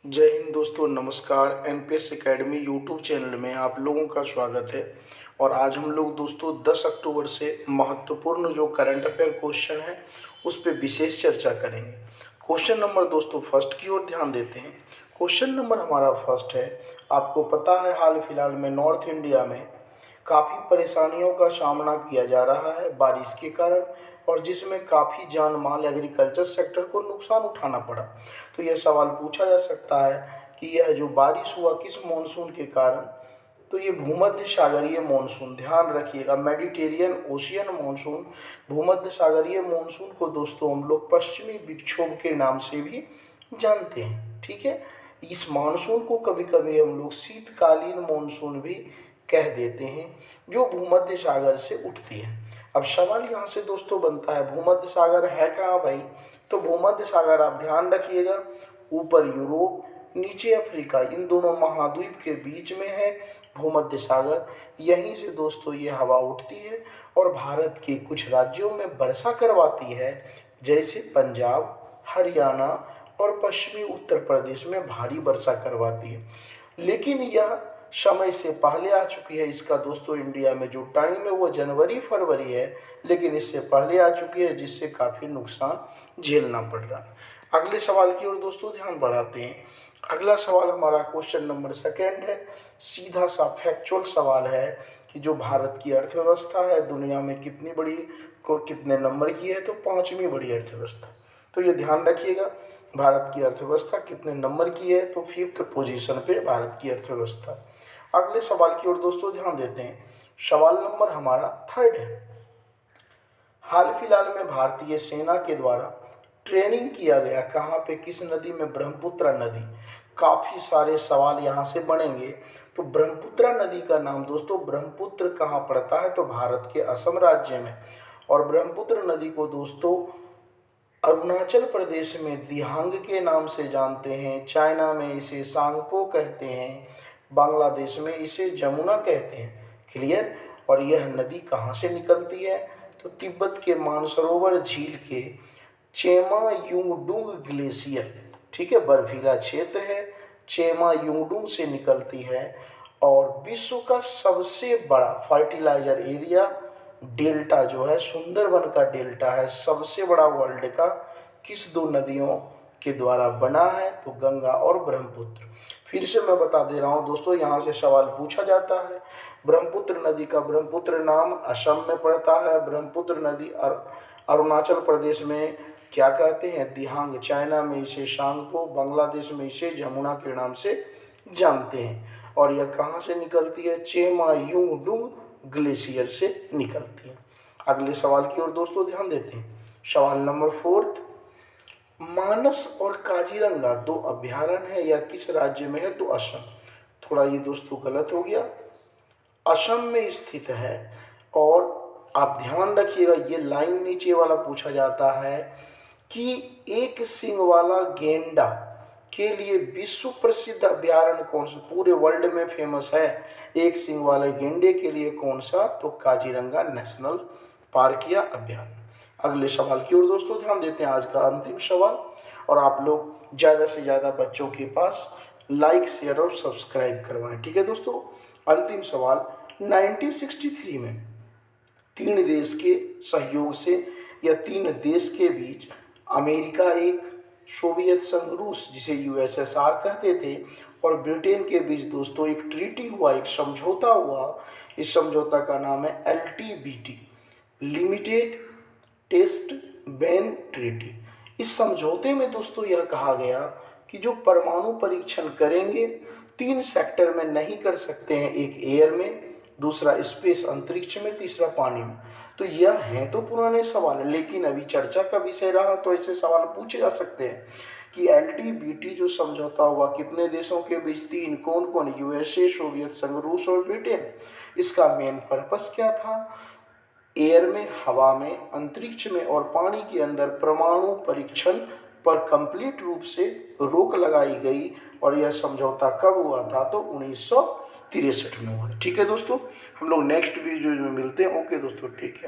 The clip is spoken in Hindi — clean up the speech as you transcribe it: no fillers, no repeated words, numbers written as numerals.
जय हिंद दोस्तों, नमस्कार। एनपीएस एकेडमी यूट्यूब चैनल में आप लोगों का स्वागत है। और आज हम लोग दोस्तों 10 अक्टूबर से महत्वपूर्ण जो करंट अफेयर क्वेश्चन है उस पर विशेष चर्चा करेंगे। क्वेश्चन नंबर दोस्तों फर्स्ट की ओर ध्यान देते हैं। क्वेश्चन नंबर हमारा फर्स्ट है। आपको पता है हाल फिलहाल में नॉर्थ इंडिया में काफ़ी परेशानियों का सामना किया जा रहा है बारिश के कारण, और जिसमें काफ़ी जान माल एग्रीकल्चर सेक्टर को नुकसान उठाना पड़ा। तो यह सवाल पूछा जा सकता है कि यह जो बारिश हुआ किस मॉनसून के कारण। तो ये भूमध्य सागरीय मॉनसून, ध्यान रखिएगा, मेडिटेरियन ओशियन मॉनसून। भूमध्य सागरीय मॉनसून को दोस्तों हम लोग पश्चिमी विक्षोभ के नाम से भी जानते हैं। ठीक है, इस मानसून को कभी कभी हम लोग शीतकालीन मॉनसून भी कह देते हैं, जो भूमध्य सागर से उठती है। अब सवाल यहाँ से दोस्तों बनता है, भूमध्य सागर है कहाँ भाई? तो भूमध्य सागर आप ध्यान रखिएगा, ऊपर यूरोप नीचे अफ्रीका, इन दोनों महाद्वीप के बीच में है भूमध्य सागर। यहीं से दोस्तों ये हवा उठती है और भारत के कुछ राज्यों में वर्षा करवाती है, जैसे पंजाब, हरियाणा और पश्चिमी उत्तर प्रदेश में भारी वर्षा करवाती है। लेकिन यह समय से पहले आ चुकी है। इसका दोस्तों इंडिया में जो टाइम है वो जनवरी फरवरी है, लेकिन इससे पहले आ चुकी है, जिससे काफ़ी नुकसान झेलना पड़ रहा है। अगले सवाल की ओर दोस्तों ध्यान बढ़ाते हैं। अगला सवाल हमारा क्वेश्चन नंबर सेकेंड है। सीधा सा फैक्चुअल सवाल है कि जो भारत की अर्थव्यवस्था है दुनिया में कितनी बड़ी को कितने नंबर की है? तो 5वीं बड़ी अर्थव्यवस्था। तो ये ध्यान रखिएगा, भारत की अर्थव्यवस्था कितने नंबर की है? तो 5th पोजीशन पे भारत की अर्थव्यवस्था। अगले सवाल की ओर दोस्तों ध्यान देते हैं। सवाल नंबर हमारा थर्ड है। हाल फिलहाल में भारतीय सेना के द्वारा ट्रेनिंग किया गया कहाँ पे, किस नदी में? ब्रह्मपुत्र नदी। काफ़ी सारे सवाल यहाँ से बनेंगे। तो ब्रह्मपुत्र नदी का नाम दोस्तों, ब्रह्मपुत्र कहाँ पड़ता है? तो भारत के असम राज्य में। और ब्रह्मपुत्र नदी को दोस्तों अरुणाचल प्रदेश में दिहांग के नाम से जानते हैं, चाइना में इसे सांगपो कहते हैं, बांग्लादेश में इसे जमुना कहते हैं। क्लियर? और यह नदी कहाँ से निकलती है? तो तिब्बत के मानसरोवर झील के चेमा युंगडुंग ग्लेशियर, ठीक है, बर्फीला क्षेत्र है, चेमा युंगडुंग से निकलती है। और विश्व का सबसे बड़ा फर्टिलाइजर एरिया डेल्टा जो है, सुंदरबन का डेल्टा है, सबसे बड़ा वर्ल्ड का, किस दो नदियों के द्वारा बना है? तो गंगा और ब्रह्मपुत्र। फिर से मैं बता दे रहा हूँ दोस्तों, यहाँ से सवाल पूछा जाता है। ब्रह्मपुत्र नदी का ब्रह्मपुत्र नाम असम में पड़ता है। ब्रह्मपुत्र नदी अरुणाचल प्रदेश में क्या कहते हैं? दिहांग। चाइना में इसे सांगपो, बांग्लादेश में इसे जमुना के नाम से जानते हैं। और यह कहाँ से निकलती है? चेमा युंगडुंग ग्लेशियर से निकलती है। अगले सवाल की ओर दोस्तों ध्यान देते हैं। सवाल नंबर फोर्थ, मानस और काजीरंगा दो अभ्यारण्य है, या किस राज्य में है? तो असम। थोड़ा ये दोस्तों गलत हो गया, असम में स्थित है। और आप ध्यान रखिएगा, ये लाइन नीचे वाला पूछा जाता है कि एक सींग वाला गेंडा के लिए विश्व प्रसिद्ध अभ्यारण्य कौन सा, पूरे वर्ल्ड में फेमस है एक सींग वाले गेंडे के लिए? कौन सा? तो काजीरंगा नेशनल पार्क या अभ्यारण्य। अगले सवाल की ओर दोस्तों ध्यान देते हैं, आज का अंतिम सवाल। और आप लोग ज़्यादा से ज़्यादा बच्चों के पास लाइक शेयर और सब्सक्राइब करवाएं। ठीक है दोस्तों, अंतिम सवाल। 1963 में 3 देश के सहयोग से या 3 देश के बीच अमेरिका, एक सोवियत संघ रूस जिसे यूएसएसआर कहते थे, और ब्रिटेन के बीच दोस्तों एक ट्रीटी हुआ, एक समझौता हुआ। इस समझौता का नाम है LTBT, limited test ban treaty. इस समझौते में दोस्तों यह कहा गया कि जो परमाणु परीक्षण करेंगे 3 सेक्टर में नहीं कर सकते हैं, एक एयर में, दूसरा स्पेस अंतरिक्ष में, तीसरा पानी में। तो यह है तो पुराने सवाल है, लेकिन अभी चर्चा का विषय रहा तो ऐसे सवाल पूछे जा सकते हैं कि LTBT जो समझौता हुआ कितने देशों के बीच? 3। कौन कौन? यूएसए, सोवियत संघ रूस और ब्रिटेन। इसका मेन पर्पस क्या था? एयर में, हवा में, अंतरिक्ष में और पानी के अंदर परमाणु परीक्षण पर कंप्लीट रूप से रोक लगाई गई। और यह समझौता कब हुआ था? तो 1963 में हुआ। ठीक है दोस्तों, हम लोग नेक्स्ट वीडियो में मिलते हैं। ओके दोस्तों, टेक केयर।